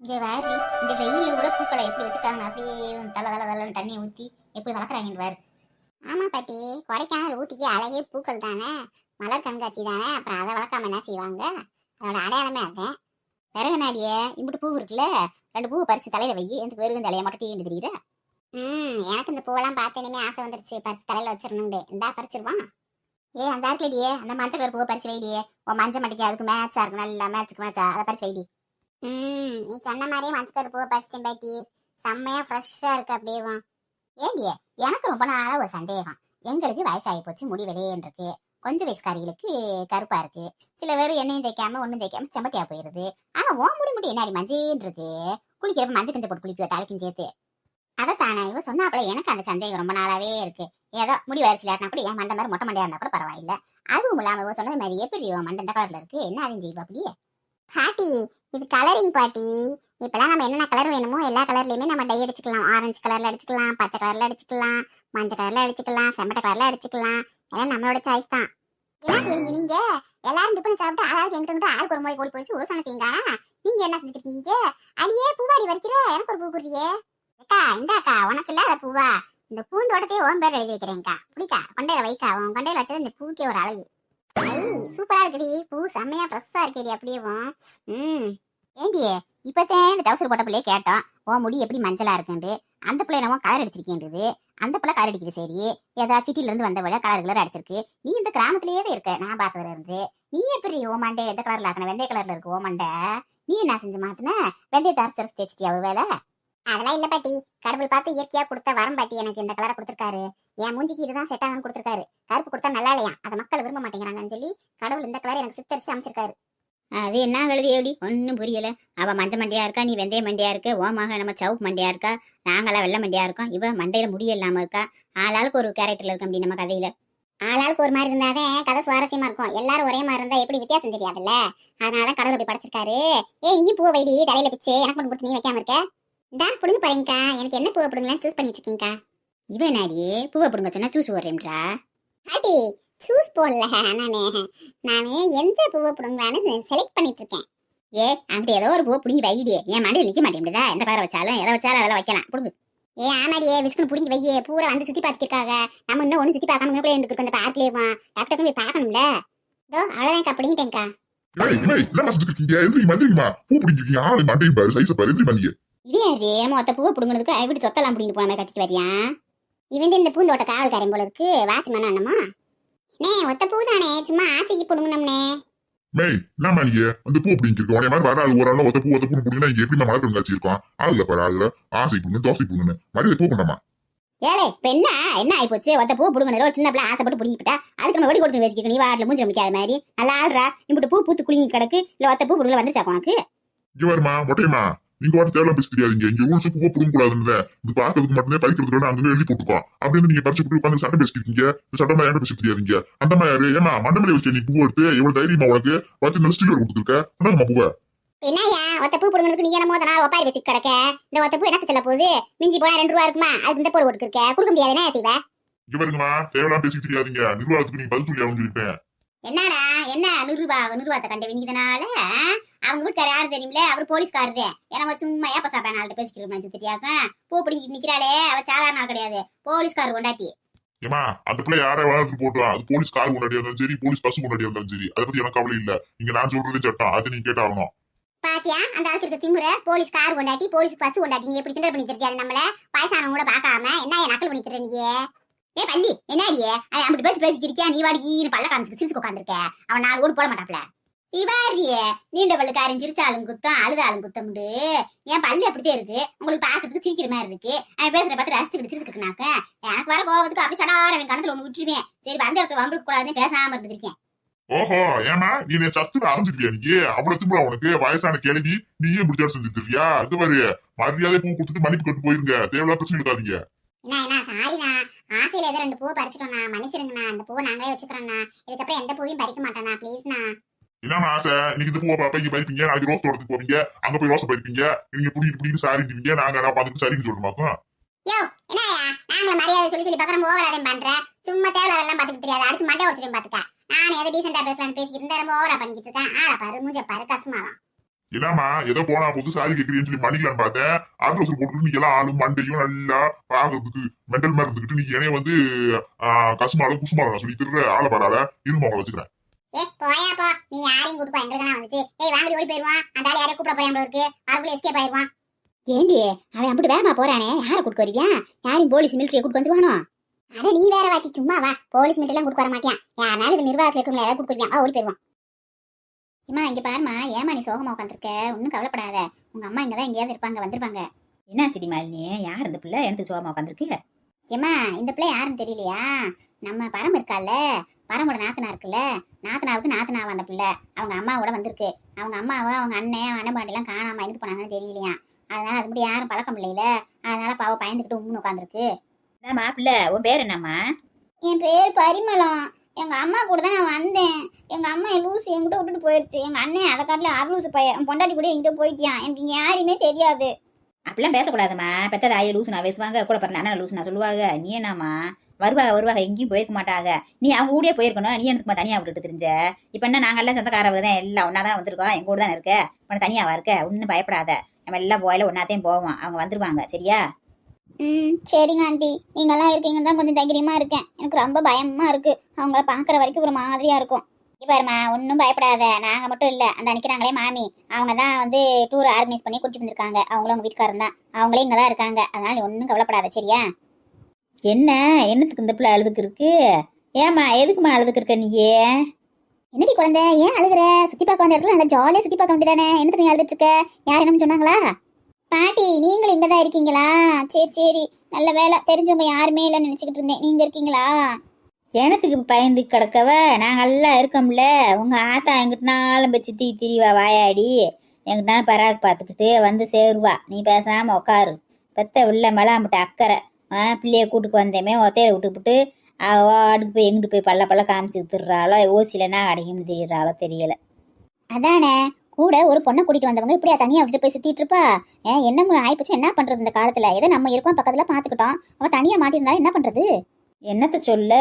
இங்கே வேறு இந்த வெயிலில் கூட பூக்களை எப்படி வச்சுருக்காங்க, அப்படியே தலை தலை தலைன்னு தண்ணியை ஊற்றி எப்படி வளர்க்குறாங்கன்னு வேறு. ஆமாம் பாட்டி, கொடைக்கானல் ஊட்டிக்கு அழகே பூக்கள் தானே, மலர் கண்காட்சி தானே, அப்புறம் அதை வளர்க்காம என்ன செய்வாங்க? அதோட அடையாளமே அதேன். பிறகு நாடியே இம்பிட்டு பூ இருக்குல்ல, 2 பூவை பறித்து தலையில் வை, எனக்கு வெறும் தலையை மட்டும் டீ தெரியுற. எனக்கு இந்த பூவெல்லாம் பார்த்தேனுமே ஆசை வந்துருச்சு, பறித்து தலையில் வச்சிடணுண்டு. இந்தா பறிச்சிருவான். அந்த இருக்கடியே, அந்த மஞ்சள் கலர் பூவை பறிச்சு வைடியே. உன் மஞ்சள் மட்டிக்கு அதுக்கு மேட்சா இருக்கு, நல்லா மேட்சுக்கு மேட்சா, அதை பறிச்சு வைடி. நீ சொன்ன மாதிரியே மஞ்சள் கலர் பூவை பறிச்சிட்டேன் பாட்டி, செம்மையா ஃப்ரெஷ்ஷா இருக்கு அப்படியேவும். ஏண்டியே, எனக்கு ரொம்ப நாளா ஒரு சந்தேகம். எங்களுக்கு வயசாகி போச்சு, முடி வெளியேன்னு இருக்கு. கொஞ்சம் வயசுக்காரிகளுக்கு கருப்பா இருக்கு, சில பேர் எண்ணெயும் தேய்க்காம ஒன்றும் தேய்க்காம செம்பட்டியா போயிருது. ஆனா ஓ முடி என்னாடி மஞ்சேன்னு இருக்கு, குளிக்கிறப்ப மஞ்சள் கஞ்சை போட்டு குளிக்குவா தலைக்கும் சேர்த்து. அதைத்தானே இவ சொன்னாப்புல, எனக்கு அந்த சந்தேகம் ரொம்ப நாளாவே இருக்கு. ஏதோ முடி வளர்ச்சி இல்லாட்டினா கூட என் மண்டை மாதிரி மொட்டை மண்டையா இருந்தா கூட பரவாயில்ல. அதுவும் இல்லாம இவ சொன்னது மாதிரி எப்படி மண்டை இந்த கலர்ல இருக்கு, என்ன அதையும் செய்வா அப்படியே. பாட்டி, இது கலரிங் பாட்டி. இப்பெல்லாம் நம்ம என்னென்ன கலர் வேணுமோ எல்லா கலர்லயுமே நம்ம டை அடிச்சுக்கலாம். ஆரஞ்சு கலர்ல அடிச்சுக்கலாம், பச்சை கலர்ல அடிச்சுக்கலாம், மஞ்சள் கலர்ல அடிச்சுக்கலாம், செம்பட்டை கலர்ல அடிச்சுக்கலாம். எல்லாம் நம்மளோட சாய்ஸ் தான். என்ன சொல்றீங்க நீங்க? எல்லாரும் டிஃபன் சாப்பிட்டு ஆளாளுக்கு எங்கிட்ட ஆளுக்கு ஒரு முறை ஓடி போயிச்சு ஒரு சனத்தீங்க. நீங்க என்ன செஞ்சுருக்கீங்க? அடியே பூவாடி வரைக்கிற, எனக்கு ஒரு பூ புரியே. அக்கா இந்தாக்கா, உனக்கு இல்லாத பூவா, இந்த பூந்தோட்டத்தையே ஓன் பேர் எழுதி வைக்கிறேன்க்கா. பிடிக்கா கொண்டையில வைக்கா, உன் கொண்டையில வச்சது இந்த பூக்கே ஒரு அழகு. சூப்பரா இருக்குடி, பூ செம்மையா ஃப்ரெஷ்ஷா இருக்கேடி அப்படியேவும். ஏண்டியே, இப்பதான் இந்த டவுசர் போட்ட பிள்ளையே கேட்டோம், ஓ முடி எப்படி மஞ்சளா இருக்குண்டு. அந்த பிள்ளை நம்ம கலர் அடிச்சிருக்கேன்றது, அந்த பிள்ளை கலர் அடிக்குது. சரி, ஏதாவது சிட்டில இருந்து வந்த விட கலர் அடிச்சிருக்கு. நீ இந்த கிராமத்திலேயே தான் இருக்க, நான் பார்த்ததுல இருந்து. நீ எப்படி ஓமாண்டே எந்த கலர்ல ஆக்கணும்? வெந்தய கலர்ல இருக்கு ஓமாண்டை. நீ என்ன செஞ்சு மாத்தின? வெந்தயத்தை அரைச்சு தேய்ச்சிட்டியா ஒரு வேலை? அதெல்லாம் இல்ல பாட்டி, கடவுள் பார்த்து இயற்கையா கொடுத்த வரம் பாட்டி. எனக்கு இந்த கலரை கொடுத்துருக்காரு, என் மூஞ்சிக்கு இதுதான் செட் ஆகும்னு கொடுத்துருக்காரு. கருப்பு கொடுத்தா நல்லா இல்லையா, அதை மக்கள் விரும்ப மாட்டேங்கிறாங்கன்னு சொல்லி கடவுள் இந்த கலர் எனக்கு சித்தரிச்சு அமைச்சிருக்காரு. அது என்ன எழுதி எப்படி ஒன்னும் புரியல. அவ மஞ்ச மண்டியா இருக்கா, நீ வெந்தய மண்டியா இருக்க. ஓமாக நம்ம சவுப்பு மண்டியா இருக்கா, நாங்களாம் வெள்ளை மண்டியா இருக்கோம். இவ மண்டையில முடி இல்லாம இருக்கா. ஆளாளுக்கு ஒரு கேரக்டர்ல இருக்கும் அப்படி நம்ம கதையில. ஆளாளுக்கு ஒரு மாதிரி இருந்தாதான் கதை சுவாரஸ்யமா இருக்கும். எல்லாரும் ஒரே மாதிரி இருந்தா எப்படி வித்தியாசம் தெரியாதுல்ல. அதனாலதான் கடவுள் அப்படி படைச்சிருக்காரு. இங்கேயும் பூ வைடி, தலையில பிச்சு எனக்கு ஒன்று கொடுத்து நீ வைக்காம இருக்க. இந்தா புடுங்க பாருங்கக்கா, எனக்கு என்ன பூவை பிடுங்கலான்னு சூஸ் பண்ணிட்டு இருக்கீங்கக்கா. இவன் நாடியே பூவை பிடுங்க சொன்னா சூஸ் வரேன்றா. ஆட்டி சூஸ் போடல, நானு எந்த பூவை பிடுங்கலான்னு செலக்ட் பண்ணிட்டு இருக்கேன். அங்கிட்ட ஏதோ ஒரு பூவை பிடிங்கி வைடியே, என் மண்டையில் நிக்க மாட்டேங்குதா. எந்த கலரை வச்சாலும் எதை வச்சாலும் அதெல்லாம் வைக்கலாம், பிடுங்கு. ஆமாடியே, விஸ்குன்னு பிடிங்கி வையே. பூரா வந்து சுத்தி பார்த்துருக்காங்க, நம்ம இன்னும் ஒன்னும் சுத்தி பார்க்காம இருக்கு அந்த பார்க்லேயுமா. டாக்டர் போய் பார்க்கணும்ல. இதோ அவ்வளவுதான்க்கா, பிடிங்கிட்டேன்க்கா. இது யாரு மொத்த பூவை பிடுங்கிறதுக்கு எப்படி சொத்தலாம் பிடிங்கிட்டு போன மாதிரி கத்திட்டு வரியா? இவன் இந்த பூந்தோட்ட காவல்காரன் போல இருக்கு, வாட்ச்மேன் அண்ணமா. நே ஒத்த பூ தானே, சும்மா ஆசைக்கு பிடுங்கணும்னே. மேய் என்னமா நீங்க அந்த பூ பிடிங்க இருக்கோம். உடனே மாதிரி வராது ஒரு ஆள் ஒத்த பூ பிடிங்கன்னா இங்க எப்படி மழை கண்காட்சி இருக்கோம். அதுல பாரு, அதுல ஆசை பிடுங்க தோசை பிடுங்கன்னு மரியாதை பூ பண்ணாமா. ஏலே இப்ப என்ன ஆகி போச்சு? ஒத்த பூ பிடுங்கணும், சின்ன பிள்ளை ஆசைப்பட்டு பிடிக்கிட்டா அதுக்கு நம்ம வெடி கொடுத்து வச்சுக்க. நீ வாட்டில் மூஞ்சி முடிக்காத மாதிரி நல்லா ஆடுறா. இப்படி பூ பூத்து குளிங்க கிடக்கு, இல்ல ஒத்த பூ பிடுங்கல வந்துருச்சா உனக்கு? இங்க வருமா மொட்டையமா, நீங்க வாட்டு தேவை பேச தெரியாதீங்க. இங்க ஊருக்கு பூவை பிடுங்க கூடாதுன்னு இது பாக்கிறதுக்கு மட்டுமே பறிக்கிறதுக்கு அங்கே எழுதி போட்டுக்கோ. அப்படின்னு நீங்க பறிச்சு போட்டு உட்காந்து சட்டம் பேசிக்கிறீங்க. சட்டமா ஏன் பேச தெரியாதீங்க. அந்த மாதிரி ஏமா மண்டமலை வச்சு நீ பூ எடுத்து எவ்வளவு தைரியமா உனக்கு பார்த்து நல்ல ஸ்டிக்கர் கொடுத்துருக்க. நம்ம பூவை என்னையா ஒத்த பூ பிடுங்கிறதுக்கு நீங்க என்ன நாள் ஒப்பாரி வச்சு கிடக்க. இந்த ஒத்த பூ என்ன சொல்ல போகுது? மிஞ்சி போனா 2 ரூபா இருக்குமா? அது இந்த போடு கொடுத்துருக்க, கொடுக்க முடியாது. என்ன செய்வ? இங்க வருங்கம்மா, தேவையெல்லாம் பேசிட்டு தெரியாதீங்க. நிர்வாகத்துக்கு நீங்க பதில் சொல்லி அவங்க சொல்லிருப்பேன். என்னடா என்ன நிர்வாகத்தை கண்டு வினிதனால அவங்க வீட்டுக்கார யாரு தெரியுமில்ல, அவர் போலீஸ்காரதே. ஏன்னா சும்மா ஏப்ப சாப்பிட நாள்கிட்ட பேசிக்கிற மாதிரி தெரியாத. பூ பிடிக்கிட்டு நிக்கிறாளே, அவ சாதாரண ஆள் கிடையாது, போலீஸ்கார் கொண்டாட்டி. ஏமா அந்த பிள்ளை யாரை வளர்த்து போட்டோம், அது போலீஸ் கார் கொண்டாடியா இருந்தாலும் சரி, போலீஸ் பஸ் கொண்டாடியா இருந்தாலும் சரி, அதை பத்தி எனக்கு கவலை இல்ல. இங்க நான் சொல்றதே சட்டம், அதை நீங்க கேட்டாகணும். பாத்தியா அந்த ஆளுக்கு இருக்க திமுற? போலீஸ் கார் கொண்டாட்டி, போலீஸ் பஸ் கொண்டாட்டி. நீ எப்படி கிண்டல் பண்ணி தெரியாது நம்மள? வயசானவங்க கூட பாக்காம என்ன நக்கல் பண்ணி தர நீங்க? பள்ளி என்னடியே அப்படி பேசிட்டு இருக்கியா? நீ வாடி பல்ல காமிச்சு சிரிச்சு உட்காந்துருக்க. அவன் 4 ஓடு போட மாட்டாப்ல. இவாரியே நீண்ட பல்லுக்காரன் சிரிச்சாலும் குத்தம் அழுதாலும் குத்தம்ண்டு. என் பல்லு அப்படித்தான் இருக்கு, உங்களுக்கு பாக்குறதுக்கு சிரிக்கிற மாதிரி இருக்கு. அவன் பேசுற பார்த்து ரசிச்சுக்கிட்டு சிரிச்சுக்கிட்டுனாக்க எனக்கு வர கோவத்துக்கு அப்படி சடாரவன் கணத்துல ஒண்ணு விட்டுருவேன். சரி அந்த இடத்துல வம்புக்கு கூடாதுன்னு பேசாம இருந்துருக்கேன். ஓஹோ, ஏமா நீ சத்து அரைஞ்சிருக்கியா? நீ அவ்வளவு திமுறா உனக்கு? வயசான கேள்வி நீயே முடிச்சாரு செஞ்சுட்டு இருக்கியா? அது மாதிரி மரியாதை பூ கொடுத்துட்டு மன்னிப்பு கட்டு போயிருங்க. தேவையில்லா பிரச்சனை இருக்காதீங்க. என்ன சாரிண்ணா, ஆசையில ஏதோ 2 பூவை பறிச்சிட்டோம்ண்ணா, மன்னிச்சிருங்கண்ணா. அந்த பூவை நாங்களே வச்சுக்கிறோம்ண்ணா. இதுக்கப்புறம் எந்த பூவையும் பறிக்க மாட்டோம்ண்ணா, ப்ளீஸ்ண்ணா. என்னமா ஆசை? நீங்க இந்த பூவை பாப்பா இங்க பறிப்பீங்க, நாளைக்கு ரோஸ் தோட்டத்துக்கு போவீங்க, அங்க போய் ரோஸ் பறிப்பீங்க. நீங்க புடிக்கிட்டு சாரிங்க, நாங்க பார்த்துட்டு சரின்னு சொல்லுமாக்கும். யோ என்னயா, நாங்கள மரியாதை சொல்லி பாக்குறோம், ஓவர் அதையும் பண்ற. சும்மா தேவையில்லாம் பாத்துக்க தெரியாது, அடிச்சு மண்டை உடச்சிட்டு பாத்துக்க. நான் எதை டீசெண்டா பேசலான்னு பேசிக்கிட்டு இருந்தேன், ரொம்ப ஓவரா பண்ணிக்கிட்டு இருக்கேன். ஆளை பாரு, மூஞ்ச பாரு, கசுமாலாம். என்னம்மா ஏதோ போனா புது சாரி கேட்கறீன்னு சொல்லி மணிக்கலான்னு பார்த்தேன். ஆர்டர் போட்டு நீங்க எல்லாம் ஆளும் மண்டையும் நல்லா பாக்குறதுக்கு மெண்டல் மாதிரி இருந்துகிட்டு நீங்க என்னைய வந்து கசுமாலும் குசுமாலும் சொல்லி திருற ஆளை பாடாத இருமா உங்களை வச்சுக்கிறேன். ஏ போயா போ, நீ யாரையும் கூட்டு போ, எங்களுக்கு என்ன வந்துச்சு? ஏய் வாங்கடி ஓடி போயிருவான், அந்த ஆளு யாரையும் கூப்பிட போறான் இருக்கு, அதுக்குள்ள எஸ்கேப் ஆயிருவான். ஏண்டி அவன் அப்படி வேகமா போறானே, யாரை கூட்டு வரீங்க? யாரையும் போலீஸ் மிலிட்டரியை கூட்டு வந்துருவானோ? அட நீ வேற வாட்டி சும்மா வா, போலீஸ் மிலிட்டரி எல்லாம் கூட்டு வர மாட்டியான். யாருனாலும் இது நிர்வாகத்தில் இருக்கவங்க யாராவது கூட்டு வருவான், ஓடி போயிருவான். இம்மா இங்க பாருமா, ஏமா நீ சோகமா உட்காந்துருக்க? ஒன்னும் கவலைப்படாத, உங்க அம்மா இங்கதான் எங்கேயாவது இருப்பாங்க, வந்துருப்பாங்க. என்னாச்சுடி மாலினி, யார் இந்த பிள்ளை எனக்கு சோகமா உட்காந்துருக்கு? ஏமா இந்த பிள்ளை யாருன்னு தெரியலையா? நம்ம பரம் இருக்கால, பரமோட நாத்தனா இருக்குல்ல, நாத்தனாவுக்கு நாத்தனாவா அந்த பிள்ளை. அவங்க அம்மாவோட வந்திருக்கு. அவங்க அம்மாவை அவங்க அண்ணன் பாண்டியெல்லாம் காணாம எங்கிட்டு போனாங்கன்னு தெரியலையா. அதனால அது மட்டும் யாரும் பழக்கம் இல்லையில, அதனால பாவ பயந்துக்கிட்டு உம்முன்னு உட்காந்துருக்கு. என்னம்மா பிள்ளை, உன் பேர் என்னம்மா? என் பேர் பரிமளம். எங்க அம்மா கூட தான் நான் வந்தேன். எங்க அம்மா லூசு என்கிட்ட விட்டுட்டு போயிடுச்சு. எங்க அண்ணன் அதை காட்டில அருளூசு பையன் பொண்டாட்டி கூட என்கிட்ட போயிட்டியான். எனக்கு இங்க யாரையுமே தெரியாது. அப்படிலாம் பேசக்கூடாதும்மா. பெத்த தாயை லூசு நான் பேசுவாங்க, கூட பத்தில அண்ணன் லூசு நான் சொல்லுவாங்க. நீ என்னம்மா வருவாங்க எங்கேயும் போயிருக்க மாட்டாங்க. நீ அவங்க கூடயே போயிருக்கணும். நீ எனக்கு தனியா விட்டுட்டு தெரிஞ்ச. இப்ப என்ன நாங்கெல்லாம் சொந்தக்காரவங்க தான், எல்லாம் ஒன்னா தான் வந்திருக்கோம். எங்க கூட தான் இருக்க, உன தனியாவா இருக்க? ஒன்னும் பயப்படாத, நம்ம எல்லாம் போயில ஒன்னாத்தையும் போவோம். அவங்க வந்துருவாங்க சரியா? சரிங்க ஆண்டி, நீங்கெல்லாம் இருக்கீங்கன்னு தான் கொஞ்சம் தைரியமா இருக்கேன். எனக்கு ரொம்ப பயமா இருக்கு. அவங்கள பாக்குற வரைக்கும் ஒரு மாதிரியா இருக்கும். பாருமா, ஒன்றும் பயப்படாத. நாங்க மட்டும் இல்ல, அந்த நிக்கிறாங்களே மாமி, அவங்க தான் வந்து டூர் ஆர்கனைஸ் பண்ணி கூட்டிட்டு வந்திருக்காங்க. அவங்களும் உங்க வீட்டுக்காரன் தான், அவங்களே இங்க தான் இருக்காங்க. அதனால ஒன்றும் கவலைப்படாத சரியா? என்ன என்னத்துக்கு இந்த பிள்ளை அழுதுக்கு இருக்கு? ஏமா எதுக்குமா அழுதுக்கு இருக்க நீயே? என்னடி குழந்தை, ஏன் அழுகுற? சுத்தி பார்க்க வந்த இடத்துல நல்லா ஜாலியா சுத்தி பார்க்க வேண்டியதானே, என்னத்துக்கு நீ அழுதுட்டு இருக்க? யார் என்னன்னு சொன்னாங்களா? பாட்டி நீங்களும் இங்க தான் இருக்கீங்களா? சரி சரி, நல்ல வேலை, தெரிஞ்சவங்க யாருமே இல்லைன்னு நினைச்சுக்கிட்டு இருந்தேன். நீங்க இருக்கீங்களா? எனத்துக்கு பயந்து கிடக்கவ, நாங்கெல்லாம் இருக்கோம்ல. உங்க ஆத்தா எங்கிட்டனாலும் போய் சுத்தி திரிவா வாயாடி, எங்கிட்டனாலும் பராக்கு பார்த்துக்கிட்டு வந்து சேருவா. நீ பேசாம உக்காரு. பெத்த உள்ள மலாம்பிட்ட அக்கறை. பிள்ளைய கூட்டுக்கு வந்தேமே ஒத்தையில விட்டுவிட்டு அடுக்கு போய் எங்கிட்டு போய் பல்ல காமிச்சு திடுறாளோ, ஓசிலன்னா அடையும்னு தெரியறாளோ தெரியல. அதானே, கூட ஒரு பொண்ணை கூட்டிட்டு வந்தவங்க இப்படியா தனியா விட்டுட்டு போய் சுத்திட்டு இருப்பா? என்னமோ ஆயிப்போச்சு. என்ன பண்றது இந்த காலத்துல? ஏதோ நம்ம இருக்கோம் பக்கத்துல பாத்துக்கிட்டோம், அவ தனியா மாட்டிருந்தாலும் என்ன பண்றது? என்னத்த சொல்ல,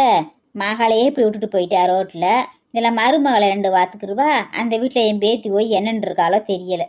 மகளையே இப்படி விட்டுட்டு போயிட்டா ரோட்ல. இதில் மருமகளை 2 வாத்துக்குருவா. அந்த வீட்டில் என் பேத்தி போய் என்னன்னு இருக்காளோ தெரியல.